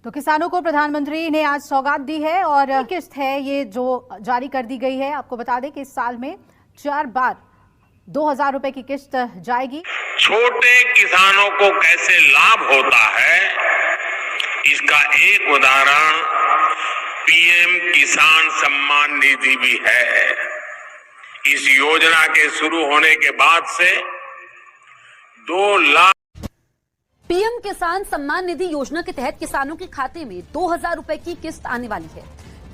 तो किसानों को प्रधानमंत्री ने आज सौगात दी है और किस्त है ये जो जारी कर दी गई है। आपको बता दें कि इस साल में 4 बार 2000 रुपए की किस्त जाएगी। छोटे किसानों को कैसे लाभ होता है, इसका एक उदाहरण पीएम किसान सम्मान निधि भी है। इस योजना के शुरू होने के बाद से 2 लाख पीएम किसान सम्मान निधि योजना के तहत किसानों के खाते में 2000 रुपए की किस्त आने वाली है।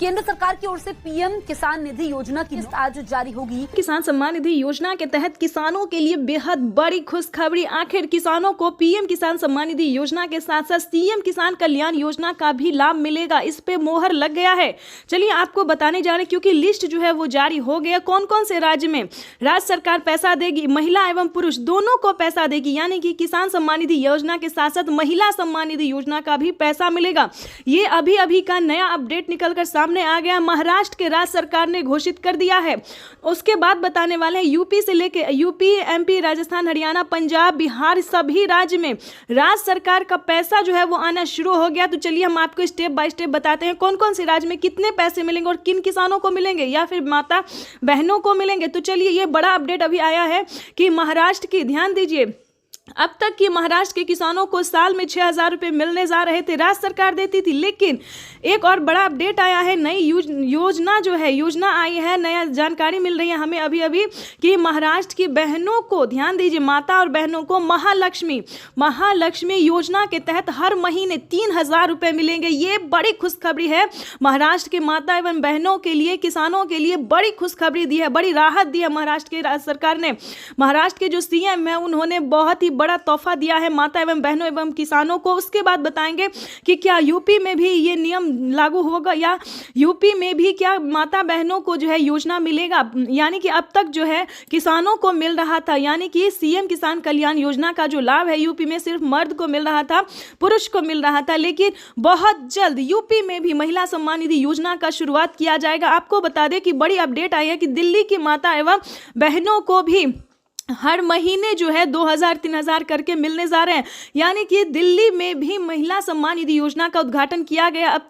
केंद्र सरकार की ओर से पीएम किसान निधि योजना की किस्त आज जारी होगी। किसान सम्मान निधि योजना के तहत किसानों के लिए बेहद बड़ी खुशखबरी। आखिर किसानों को पीएम किसान सम्मान निधि योजना के साथ साथ सीएम किसान कल्याण योजना का भी लाभ मिलेगा। इस पे मोहर लग गया है। चलिए आपको बताने जा रहे हैं, क्योंकि लिस्ट जो है वो जारी हो गया। कौन कौन से राज्य में राज्य सरकार पैसा देगी, महिला एवं पुरुष दोनों को पैसा देगी, यानी कि किसान सम्मान निधि योजना के साथ साथ महिला सम्मान निधि योजना का भी पैसा मिलेगा। ये अभी अभी का नया अपडेट निकलकर सामने आ गया। महाराष्ट्र के राज्य सरकार ने घोषित कर दिया है। उसके बाद बताने वाले हैं यूपी से लेके यूपी, एमपी, राजस्थान, हरियाणा, पंजाब, बिहार, सभी राज्य में राज्य सरकार का पैसा जो है वो आना शुरू हो गया। तो चलिए हम आपको स्टेप बाय स्टेप बताते हैं कौन कौन से राज्य में कितने पैसे मिलेंगे और किन किसानों को मिलेंगे या फिर माता बहनों को मिलेंगे। तो चलिए ये बड़ा अपडेट अभी आया है कि महाराष्ट्र की, ध्यान दीजिए, अब तक की महाराष्ट्र के किसानों को साल में 6000 रुपये मिलने जा रहे थे, राज्य सरकार देती थी। लेकिन एक और बड़ा अपडेट आया है, नई योजना जो है, योजना आई है, नया जानकारी मिल रही है हमें अभी अभी कि महाराष्ट्र की बहनों को, ध्यान दीजिए, माता और बहनों को महालक्ष्मी योजना के तहत हर महीने 3000 रुपये मिलेंगे। ये बड़ी खुशखबरी है महाराष्ट्र के माता एवं बहनों के लिए, किसानों के लिए बड़ी खुशखबरी दी है, बड़ी राहत दी है महाराष्ट्र की राज्य सरकार ने। महाराष्ट्र के जो सीएम है उन्होंने बहुत ही बड़ा तोहफा दिया है माता एवं बहनों एवं किसानों को। उसके बाद बताएंगे कि क्या यूपी में भी ये नियम लागू होगा या यूपी में भी क्या माता बहनों को जो है योजना मिलेगा। यानी कि अब तक जो है किसानों को मिल रहा था, यानी कि सीएम किसान कल्याण योजना का जो लाभ है यूपी में सिर्फ मर्द को मिल रहा था, पुरुष को मिल रहा था। लेकिन बहुत जल्द यूपी में भी महिला सम्मान निधि योजना का शुरुआत किया जाएगा। आपको बता दें कि बड़ी अपडेट आई है कि दिल्ली की माता एवं बहनों को भी हर महीने जो है 2000-3000 करके मिलने जा रहे हैं। यानी कि दिल्ली में भी महिला सम्मान निधि योजना का उद्घाटन किया गया। अब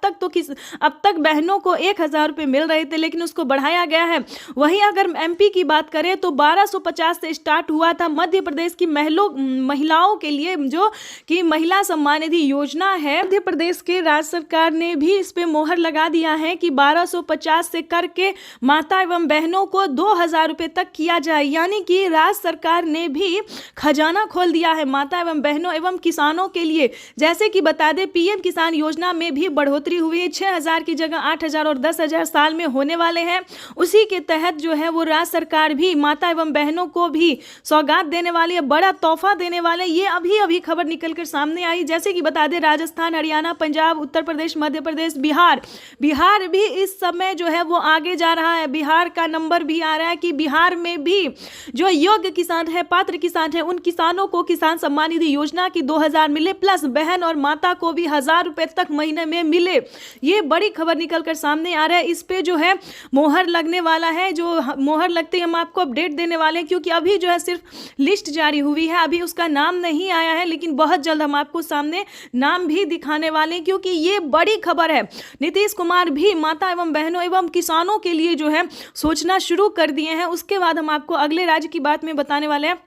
तक बहनों को 1000 रुपये मिल रहे थे, लेकिन उसको बढ़ाया गया है। वहीं अगर एमपी की बात करें तो 1250 से स्टार्ट हुआ था। मध्य प्रदेश की महिलाओं के लिए जो कि महिला सम्मान निधि योजना है, मध्य प्रदेश के राज्य सरकार ने भी इस पे मोहर लगा दिया है कि 1250 से करके माता एवं बहनों को 2000 रुपये तक किया जाए। यानी कि राज्य सरकार ने भी खजाना खोल दिया है माता एवं बहनों एवं किसानों के लिए। जैसे कि बता दें पीएम किसान योजना में भी बढ़ोतरी हुई है, 6000 की जगह 8000 और 10000 साल में होने वाले हैं। उसी के तहत जो है वो राज्य सरकार भी माता एवं बहनों को भी सौगात देने वाली है, बड़ा तोहफा देने वाले। ये अभी अभी खबर निकलकर सामने आई। जैसे कि बता दें राजस्थान, हरियाणा, पंजाब, उत्तर प्रदेश, मध्य प्रदेश, बिहार भी इस समय जो है वो आगे जा रहा है। बिहार का नंबर भी आ रहा है कि बिहार में भी जो योग्य किसान है, पात्र किसान है, उन किसानों को किसान सम्मान निधि योजना की 2000 मिले, प्लस बहन और माता को भी 1000 रुपए तक महीने में मिले। ये बड़ी खबर निकलकर सामने आ रहा है। इस पे जो है मोहर लगने वाला है। जो मोहर लगते ही हम आपको अपडेट देने वाले हैं, क्योंकि अभी जो है सिर्फ लिस्ट जारी हुई है, अभी उसका नाम नहीं आया है, लेकिन बहुत जल्द हम आपको सामने नाम भी दिखाने वाले हैं, क्योंकि ये बड़ी खबर है। नीतीश कुमार भी माता एवं बहनों एवं किसानों के लिए जो है सोचना शुरू कर दिए हैं। उसके बाद हम आपको अगले राज्य की बात में बताने वाले हैं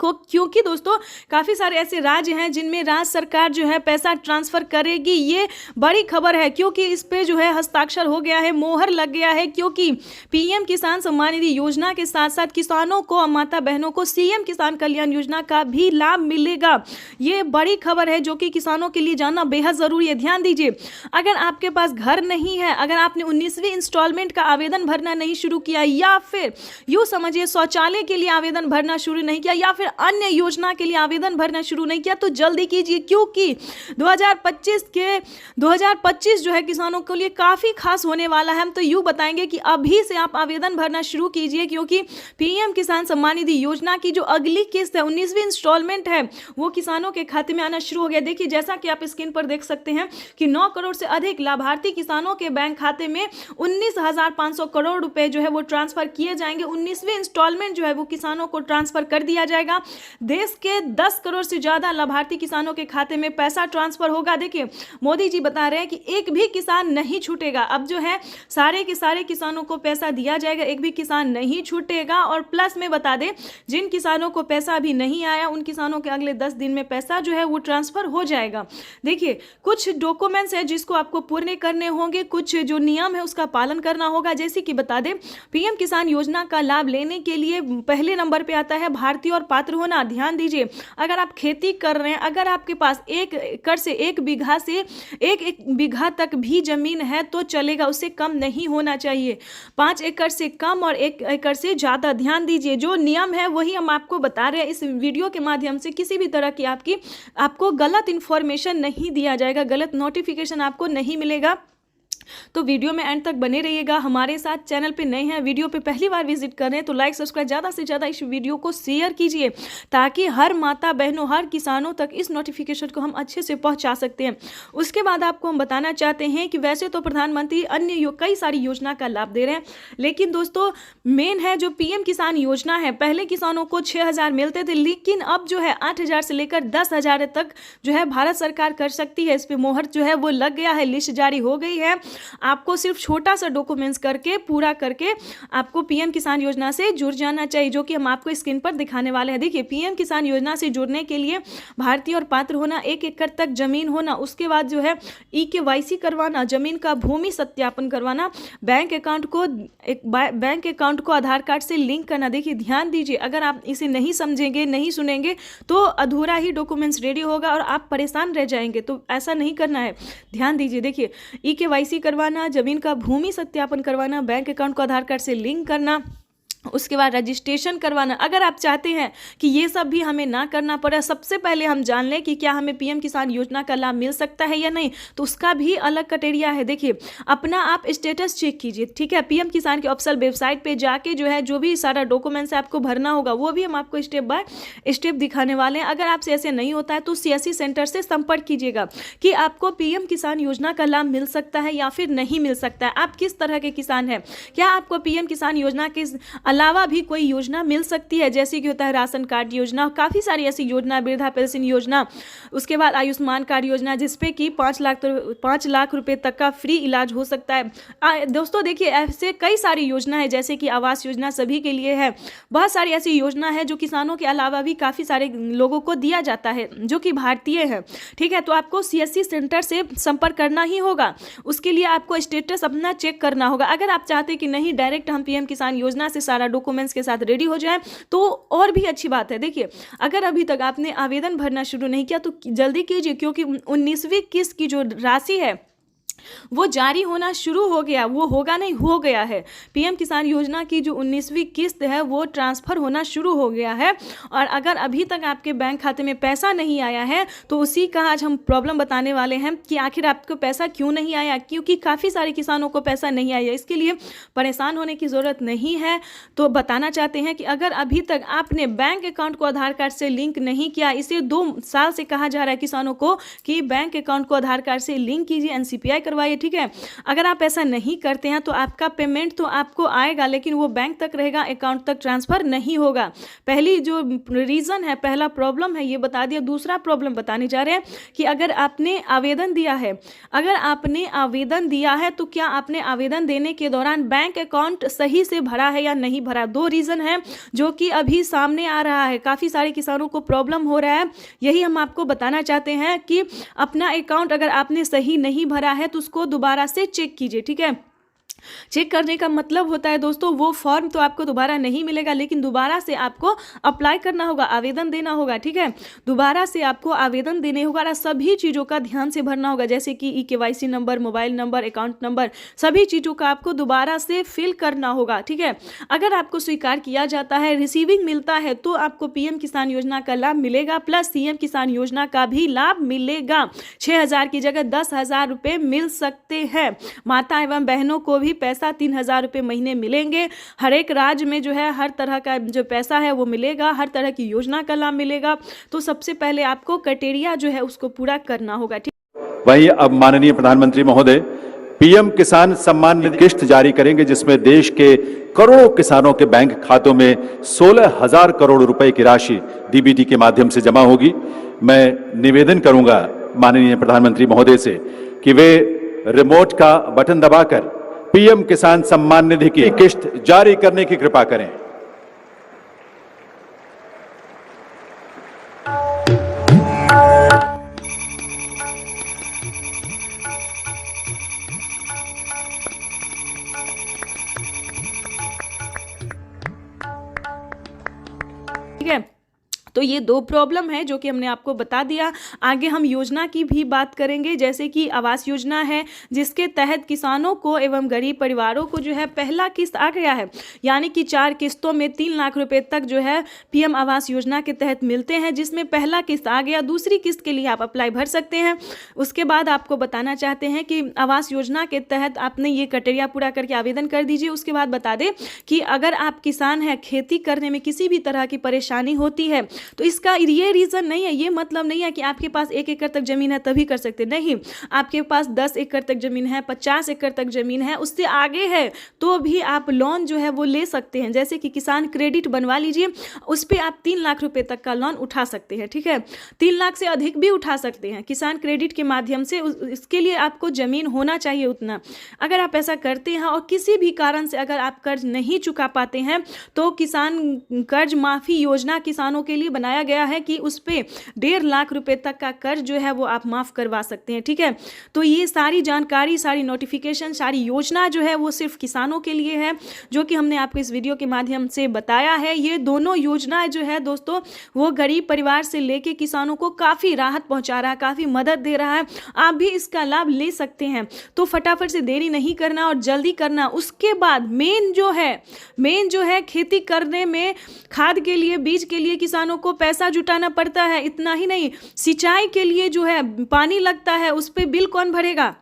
क्योंकि दोस्तों काफ़ी सारे ऐसे राज्य हैं जिनमें राज्य सरकार जो है पैसा ट्रांसफ़र करेगी। ये बड़ी खबर है, क्योंकि इस पे जो है हस्ताक्षर हो गया है, मोहर लग गया है, क्योंकि पीएम किसान सम्मान निधि योजना के साथ साथ किसानों को और माता बहनों को सीएम किसान कल्याण योजना का भी लाभ मिलेगा। ये बड़ी खबर है जो कि किसानों के लिए जानना बेहद ज़रूरी है। ध्यान दीजिए, अगर आपके पास घर नहीं है, अगर आपने 19वीं इंस्टॉलमेंट का आवेदन भरना नहीं शुरू किया, या फिर यूँ समझिए शौचालय के लिए आवेदन भरना शुरू नहीं किया, या फिर अन्य योजना के लिए आवेदन भरना शुरू नहीं किया, तो जल्दी कीजिए, क्योंकि 2025 जो है किसानों के लिए काफ़ी खास होने वाला है। हम तो यूँ बताएंगे कि अभी से आप आवेदन भरना शुरू कीजिए, क्योंकि पीएम किसान सम्मान निधि योजना की जो अगली किस्त है, 19वीं इंस्टॉलमेंट है, वो किसानों के खाते में आना शुरू हो गया। देखिए, जैसा कि आप स्क्रीन पर देख सकते हैं कि 9 करोड़ से अधिक लाभार्थी किसानों के बैंक खाते में 19,500 करोड़ रुपए जो है वो ट्रांसफर किए जाएंगे। 19वीं इंस्टॉलमेंट जो है वो किसानों को ट्रांसफर कर दिया जाएगा। जाएगा। देश के 10 करोड़ से ज्यादा लाभार्थी किसानों के खाते में पैसा ट्रांसफर होगा। देखिए मोदी जी बता रहे हैं कि एक भी किसान नहीं छूटेगा। अब जो है सारे के सारे किसानों को पैसा दिया जाएगा, एक भी किसान नहीं छूटेगा। और प्लस में बता दें, जिन किसानों को पैसा अभी नहीं आया उन किसानों के अगले 10 दिन में पैसा जो है वो ट्रांसफर हो जाएगा। देखिए कुछ डॉक्यूमेंट्स है जिसको आपको पूर्ण करने होंगे, कुछ जो नियम है उसका पालन करना होगा। जैसे कि बता दें, पीएम किसान योजना का लाभ लेने के लिए पहले नंबर पे आता है भारतीय और पात्र होना। ध्यान दीजिए, अगर आप खेती कर रहे हैं, अगर आपके पास 1 एकड़ से 1 बीघा से 1 बीघा तक भी जमीन है तो चलेगा, उससे कम नहीं होना चाहिए। 5 एकड़ से कम और 1 एकड़ से ज्यादा। ध्यान दीजिए, जो नियम है वही हम आपको बता रहे हैं। इस वीडियो के माध्यम से किसी भी तरह की आपको गलत इंफॉर्मेशन नहीं दिया जाएगा, गलत नोटिफिकेशन आपको नहीं मिलेगा। तो वीडियो में एंड तक बने रहिएगा हमारे साथ। चैनल पे नए हैं, वीडियो पे पहली बार विजिट कर रहे हैं तो लाइक सब्सक्राइब ज़्यादा से ज़्यादा इस वीडियो को शेयर कीजिए, ताकि हर माता बहनों, हर किसानों तक इस नोटिफिकेशन को हम अच्छे से पहुंचा सकते हैं। उसके बाद आपको हम बताना चाहते हैं कि वैसे तो प्रधानमंत्री अन्य कई सारी योजना का लाभ दे रहे हैं, लेकिन दोस्तों मेन है जो पीएम किसान योजना है। पहले किसानों को 6,000 मिलते थे, लेकिन अब जो है 8,000 से लेकर 10,000 तक जो है भारत सरकार कर सकती है। इस पर मोहर जो है वो लग गया है, लिस्ट जारी हो गई है। आपको सिर्फ छोटा सा डॉक्यूमेंट्स करके पूरा करके आपको पीएम किसान योजना से जुड़ जाना चाहिए, जो कि हम आपको स्क्रीन पर दिखाने वाले हैं। देखिए पीएम किसान योजना से जुड़ने के लिए भारतीय और पात्र होना, 1 एकड़ तक जमीन होना, उसके बाद जो है EKYC करवाना, जमीन का भूमि सत्यापन करवाना, बैंक अकाउंट को आधार कार्ड से लिंक करना। देखिए ध्यान दीजिए, अगर आप इसे नहीं समझेंगे, नहीं सुनेंगे तो अधूरा ही डॉक्यूमेंट्स रेडी होगा और आप परेशान रह जाएंगे। तो ऐसा नहीं करना है, ध्यान दीजिए। देखिए EKYC करवाना, जमीन का भूमि सत्यापन करवाना, बैंक अकाउंट को आधार कार्ड से लिंक करना, उसके बाद रजिस्ट्रेशन करवाना। अगर आप चाहते हैं कि ये सब भी हमें ना करना पड़े, सबसे पहले हम जान लें कि क्या हमें पीएम किसान योजना का लाभ मिल सकता है या नहीं, तो उसका भी अलग क्राइटेरिया है। देखिए अपना आप स्टेटस चेक कीजिए, ठीक है। पीएम किसान के ऑफिशियल वेबसाइट पे जाके जो है जो भी सारा डॉक्यूमेंट्स आपको भरना होगा वो भी हम आपको स्टेप बाय स्टेप दिखाने वाले हैं। अगर आपसे ऐसे नहीं होता है तो CSC सेंटर से संपर्क कीजिएगा कि आपको पीएम किसान योजना का लाभ मिल सकता है या फिर नहीं मिल सकता है। आप किस तरह के किसान हैं, क्या आपको पीएम किसान योजना के अलावा भी कोई योजना मिल सकती है, जैसे कि होता है राशन कार्ड योजना, काफ़ी सारी ऐसी योजना, वृद्धा पेंशन योजना, उसके बाद आयुष्मान कार्ड योजना, जिसपे कि 5 लाख रुपए तक का फ्री इलाज हो सकता है। दोस्तों देखिए ऐसे कई सारी योजना है, जैसे कि आवास योजना सभी के लिए है। बहुत सारी ऐसी योजना है जो किसानों के अलावा भी काफ़ी सारे लोगों को दिया जाता है जो कि भारतीय है, ठीक है। तो आपको CSC सेंटर से संपर्क करना ही होगा, उसके लिए आपको स्टेटस अपना चेक करना होगा। अगर आप चाहते कि नहीं डायरेक्ट हम पीएम किसान योजना से सारा डॉक्यूमेंट्स के साथ रेडी हो जाए तो और भी अच्छी बात है। देखिए अगर अभी तक आपने आवेदन भरना शुरू नहीं किया तो जल्दी कीजिए, क्योंकि 19वीं किस्त की जो राशि है वो जारी होना शुरू हो गया, वो होगा नहीं, हो गया है। पीएम किसान योजना की जो 19वीं किस्त है वो ट्रांसफ़र होना शुरू हो गया है। और अगर अभी तक आपके बैंक खाते में पैसा नहीं आया है तो उसी का आज हम प्रॉब्लम बताने वाले हैं कि आखिर आपको पैसा क्यों नहीं आया, क्योंकि काफ़ी सारे किसानों को पैसा नहीं आया। इसके लिए परेशान होने की ज़रूरत नहीं है। तो बताना चाहते हैं कि अगर अभी तक आपने बैंक अकाउंट को आधार कार्ड से लिंक नहीं किया, इसे 2 साल से कहा जा रहा है किसानों को कि बैंक अकाउंट को आधार कार्ड से लिंक कीजिए, NCPI करवाइए, ठीक है। अगर आप ऐसा नहीं करते हैं तो आपका पेमेंट तो आपको आएगा, लेकिन वो बैंक तक रहेगा, अकाउंट तक ट्रांसफर नहीं होगा। पहली जो रीज़न है, पहला प्रॉब्लम है ये बता दिया। दूसरा प्रॉब्लम बताने जा रहे हैं कि अगर आपने आवेदन दिया है, तो क्या आपने आवेदन देने के दौरान बैंक अकाउंट सही से भरा है या नहीं भरा। 2 रीज़न है जो कि अभी सामने आ रहा है, काफ़ी सारे किसानों को प्रॉब्लम हो रहा है। यही हम आपको बताना चाहते हैं कि अपना अकाउंट अगर आपने सही नहीं भरा है तो उसको दोबारा से चेक कीजिए, ठीक है। चेक करने का मतलब होता है दोस्तों, वो फॉर्म तो आपको दोबारा नहीं मिलेगा, लेकिन दोबारा से आपको अप्लाई करना होगा, आवेदन देना होगा, ठीक है। दोबारा से आपको आवेदन देने होगा और सभी चीज़ों का ध्यान से भरना होगा, जैसे कि EKYC number, mobile number, account number, सभी चीज़ों का आपको दोबारा से फिल करना होगा, ठीक है। अगर आपको स्वीकार किया जाता है, रिसीविंग मिलता है, तो आपको पीएम किसान योजना का लाभ मिलेगा, प्लस CM किसान योजना का भी लाभ मिलेगा। 6,000 की जगह 10,000 रुपये मिल सकते हैं। माता एवं बहनों को भी पैसा 3,000 रुपये महीने मिलेंगे। हर एक राज्य में जो है हर तरह का जो पैसा है वो मिलेगा, हर तरह की योजना का लाभ मिलेगा। तो सबसे पहले आपको क्राइटेरिया जो है उसको पूरा करना होगा, ठीक। वही अब माननीय प्रधानमंत्री महोदय पीएम किसान सम्मान निधि किस्त जारी करेंगे, जिसमें देश के करोड़ों किसानों के बैंक खातों में 16,000 करोड़ रुपए की राशि डीबीटी के माध्यम से जमा होगी। मैं निवेदन करूंगा माननीय प्रधानमंत्री महोदय से कि वे रिमोट का बटन दबाकर पीएम किसान सम्मान निधि की किस्त जारी करने की कृपा करें। ठीक है, तो ये दो प्रॉब्लम है जो कि हमने आपको बता दिया। आगे हम योजना की भी बात करेंगे, जैसे कि आवास योजना है, जिसके तहत किसानों को एवं गरीब परिवारों को जो है पहला किस्त आ गया है, यानी कि 4 किस्तों में 3 लाख रुपए तक जो है पीएम आवास योजना के तहत मिलते हैं, जिसमें पहला किस्त आ गया। दूसरी किस्त के लिए आप अप्लाई भर सकते हैं। उसके बाद आपको बताना चाहते हैं कि आवास योजना के तहत आपने ये क्राइटेरिया पूरा करके आवेदन कर दीजिए। उसके बाद बता दें कि अगर आप किसान हैं, खेती करने में किसी भी तरह की परेशानी होती है, तो इसका ये रीज़न नहीं है, ये मतलब नहीं है कि आपके पास 1 एकड़ तक ज़मीन है तभी कर सकते, नहीं। आपके पास 10 एकड़ तक ज़मीन है, 50 एकड़ तक ज़मीन है, उससे आगे है तो भी आप लोन जो है वो ले सकते हैं। जैसे कि किसान क्रेडिट बनवा लीजिए, उस पर आप 3 लाख रुपए तक का लोन उठा सकते हैं। ठीक है, 3 लाख से अधिक भी उठा सकते हैं किसान क्रेडिट के माध्यम से। इसके लिए आपको ज़मीन होना चाहिए उतना। अगर आप ऐसा करते हैं और किसी भी कारण से अगर आप कर्ज नहीं चुका पाते हैं, तो किसान कर्ज माफ़ी योजना किसानों के लिए बनाया गया है कि उस पे 1.5 लाख रुपए तक का कर्ज जो है वो आप माफ़ करवा सकते हैं। ठीक है, तो ये सारी जानकारी, सारी नोटिफिकेशन, सारी योजना जो है वो सिर्फ किसानों के लिए है, जो कि हमने आपको इस वीडियो के माध्यम से बताया है। ये दोनों योजनाएं जो है दोस्तों, वो गरीब परिवार से लेके किसानों को काफ़ी राहत पहुंचा रहा है, काफ़ी मदद दे रहा है। आप भी इसका लाभ ले सकते हैं। तो फटाफट से देरी नहीं करना और जल्दी करना। उसके बाद मेन जो है खेती करने में खाद के लिए, बीज के लिए किसानों को पैसा जुटाना पड़ता है। इतना ही नहीं, सिंचाई के लिए जो है पानी लगता है, उस पे बिल कौन भरेगा?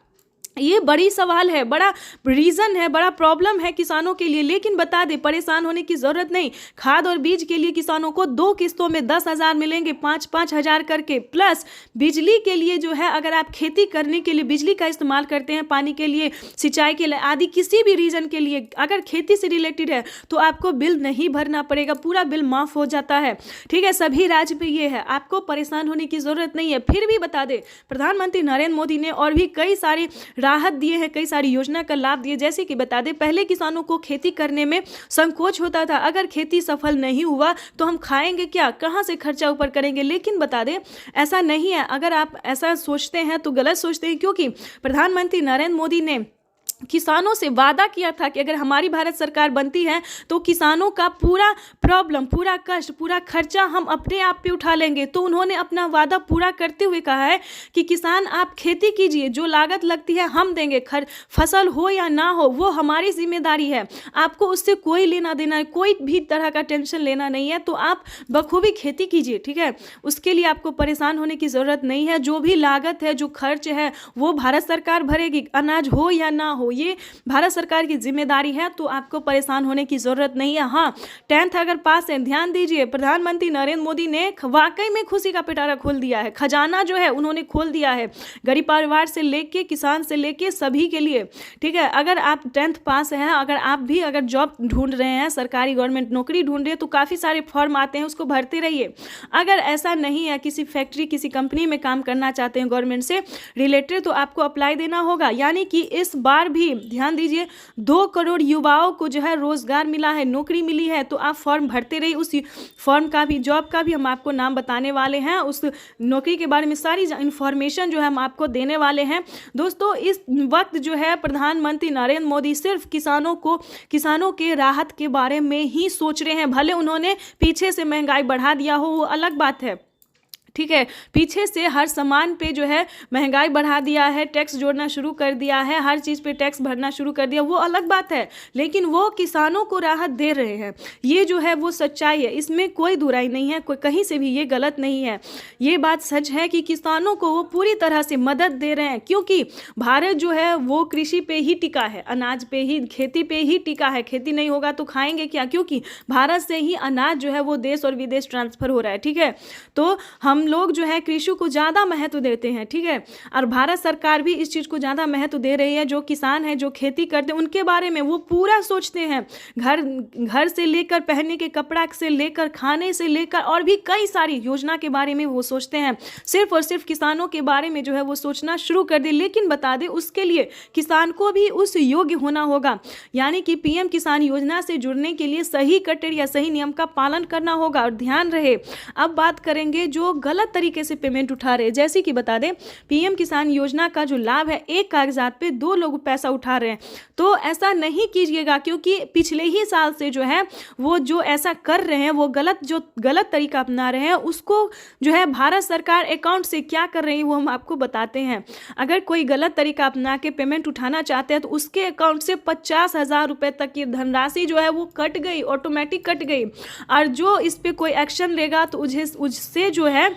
ये बड़ी सवाल है, बड़ा रीज़न है, बड़ा प्रॉब्लम है किसानों के लिए। लेकिन बता दें, परेशान होने की ज़रूरत नहीं। खाद और बीज के लिए किसानों को 2 किस्तों में 10,000 मिलेंगे, 5-5 हज़ार करके। प्लस बिजली के लिए जो है, अगर आप खेती करने के लिए बिजली का इस्तेमाल करते हैं, पानी के लिए, सिंचाई के लिए आदि किसी भी रीज़न के लिए, अगर खेती से रिलेटेड है तो आपको बिल नहीं भरना पड़ेगा, पूरा बिल माफ़ हो जाता है। ठीक है, सभी राज्य पे ये है, आपको परेशान होने की ज़रूरत नहीं है। फिर भी बता दें, प्रधानमंत्री नरेंद्र मोदी ने और भी कई सारे राहत दिए हैं, कई सारी योजना का लाभ दिए। जैसे कि बता दें, पहले किसानों को खेती करने में संकोच होता था, अगर खेती सफल नहीं हुआ तो हम खाएंगे क्या, कहां से खर्चा ऊपर करेंगे। लेकिन बता दें, ऐसा नहीं है। अगर आप ऐसा सोचते हैं तो गलत सोचते हैं, क्योंकि प्रधानमंत्री नरेंद्र मोदी ने किसानों से वादा किया था कि अगर हमारी भारत सरकार बनती है तो किसानों का पूरा प्रॉब्लम, पूरा कष्ट, पूरा खर्चा हम अपने आप पे उठा लेंगे। तो उन्होंने अपना वादा पूरा करते हुए कहा है कि किसान आप खेती कीजिए, जो लागत लगती है हम देंगे, फसल हो या ना हो वो हमारी जिम्मेदारी है, आपको उससे कोई लेना देना है, कोई भी तरह का टेंशन लेना नहीं है। तो आप बखूबी खेती कीजिए। ठीक है, उसके लिए आपको परेशान होने की ज़रूरत नहीं है। जो भी लागत है, जो खर्च है, वो भारत सरकार भरेगी, अनाज हो या ना हो, ये भारत सरकार की जिम्मेदारी है। तो आपको परेशान होने की जरूरत नहीं है। हाँ, 10th अगर पास है, ध्यान दीजिए, प्रधानमंत्री नरेंद्र मोदी ने वाकई में खुशी का पिटारा खोल दिया है, खजाना जो है उन्होंने खोल दिया है, गरीब परिवार से लेके, किसान से लेके सभी के लिए। ठीक है, अगर आप 10th पास हैं, अगर आप भी अगर जॉब ढूंढ रहे हैं, सरकारी गवर्नमेंट नौकरी ढूंढ रहे हैं, तो काफ़ी सारे फॉर्म आते हैं, उसको भरते रहिए। अगर ऐसा नहीं है, किसी फैक्ट्री, किसी कंपनी में काम करना चाहते हैं गवर्नमेंट से रिलेटेड, तो आपको अप्लाई देना होगा। यानी कि इस बार भी ध्यान दीजिए, 2 करोड़ युवाओं को जो है रोजगार मिला है, नौकरी मिली है। तो आप फॉर्म भरते रहिए। उस फॉर्म का भी, जॉब का भी हम आपको नाम बताने वाले हैं, उस नौकरी के बारे में सारी इंफॉर्मेशन जो है हम आपको देने वाले हैं। दोस्तों, इस वक्त जो है प्रधानमंत्री नरेंद्र मोदी सिर्फ किसानों के राहत के बारे में ही सोच रहे हैं। भले उन्होंने पीछे से महंगाई बढ़ा दिया हो, वो अलग बात है। ठीक है, पीछे से हर सामान पे जो है महंगाई बढ़ा दिया है, टैक्स जोड़ना शुरू कर दिया है, हर चीज़ पे टैक्स भरना शुरू कर दिया, वो अलग बात है। लेकिन वो किसानों को राहत दे रहे हैं, ये जो है वो सच्चाई है, इसमें कोई दुराई नहीं है, कोई कहीं से भी ये गलत नहीं है। ये बात सच है कि किसानों को वो पूरी तरह से मदद दे रहे हैं, क्योंकि भारत जो है वो कृषि पे ही टिका है, अनाज पे ही, खेती पे ही टिका है। खेती नहीं होगा तो खाएंगे क्या, क्योंकि भारत से ही अनाज जो है वो देश और विदेश ट्रांसफ़र हो रहा है। ठीक है, तो हम हम लोग जो है कृषि को ज़्यादा महत्व देते हैं, ठीक है, और भारत सरकार भी इस चीज़ को ज़्यादा महत्व दे रही है। जो किसान हैं, जो खेती करते हैं, उनके बारे में वो पूरा सोचते हैं। घर से लेकर पहनने के कपड़ा से लेकर खाने से लेकर और भी कई सारी योजना के बारे में वो सोचते हैं। सिर्फ और सिर्फ किसानों के बारे में जो है वो सोचना शुरू कर दे। लेकिन बता दें, उसके लिए किसान को भी उस योग्य होना होगा, यानी कि पीएम किसान योजना से जुड़ने के लिए सही क्राइटेरिया, सही नियम का पालन करना होगा। और ध्यान रहे, अब बात करेंगे जो गलत तरीके से पेमेंट उठा रहे हैं। जैसे कि बता दें, पीएम किसान योजना का जो लाभ है, एक कागजात पे 2 लोग पैसा उठा रहे हैं, तो ऐसा नहीं कीजिएगा, क्योंकि पिछले ही साल से जो है वो जो ऐसा कर रहे हैं, वो गलत तरीका अपना रहे हैं। उसको जो है भारत सरकार अकाउंट से क्या कर रही है वो हम आपको बताते हैं। अगर कोई गलत तरीका अपना के पेमेंट उठाना चाहते हैं तो उसके अकाउंट से 50,000 रुपए तक की धनराशि जो है वो कट गई, ऑटोमेटिक कट गई। और जो इस पे कोई एक्शन लेगा तो उससे जो है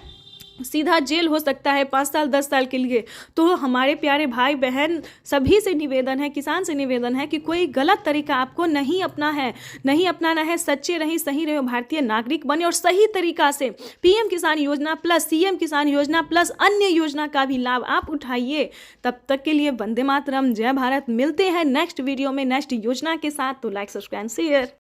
सीधा जेल हो सकता है 5 साल 10 साल के लिए। तो हमारे प्यारे भाई बहन सभी से निवेदन है, किसान से निवेदन है कि कोई गलत तरीका आपको नहीं अपनाना है। सच्चे रहिए, सही रहे, भारतीय नागरिक बने और सही तरीका से पीएम किसान योजना प्लस सीएम किसान योजना प्लस अन्य योजना का भी लाभ आप उठाइए। तब तक के लिए वंदे मातरम, जय भारत। मिलते हैं नेक्स्ट वीडियो में नेक्स्ट योजना के साथ। तो लाइक, सब्सक्राइब, शेयर।